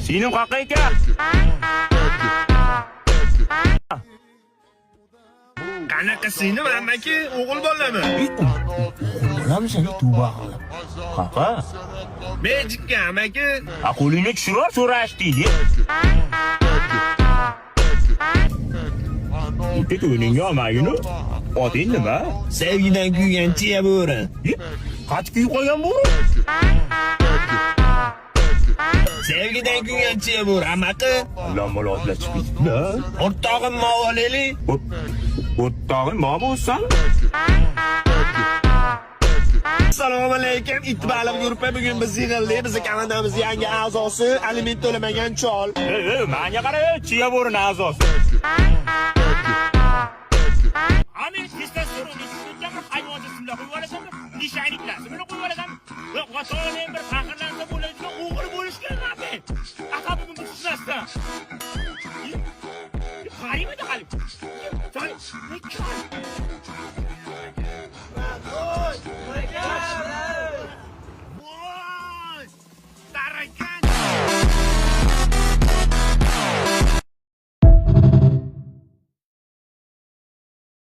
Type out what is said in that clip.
Sening qaqa ekan? Qanaqa singlim amaki, o'g'il bolami? Nima seni tuba qilib? Qaqa? Mejikka amaki. Qo'lingni tushirib so'rash deydi. Bitta o'yinga olmaginu. Oting nima? Sevgidan kuygan chiya bo'ri. Qat kuy qo'ygan bu? Sevgidan kuygan chiya bo'ri amaki. Alloh molotlar chiqdi. O'rtog'im movaleli. O'rtog'im nima bo'lsan? Assalomu alaykum. Itbaliq guruhi bugun biz yig'ildik. Bizning komandamiz yangi a'zosi aliment to'lamagan chol. Menga qara, chiya bo'rini a'zosi. Ani testosteron tushganmi hayvoncha simla qo'yib olasanmi? Nishayliklarni buni qo'yib olasanmi? Va qato'ning bir faxrlansa bo'ladigan o'g'il bo'lishga nima? Aqabini tushunasizlar. Qaraymi hali. Choy,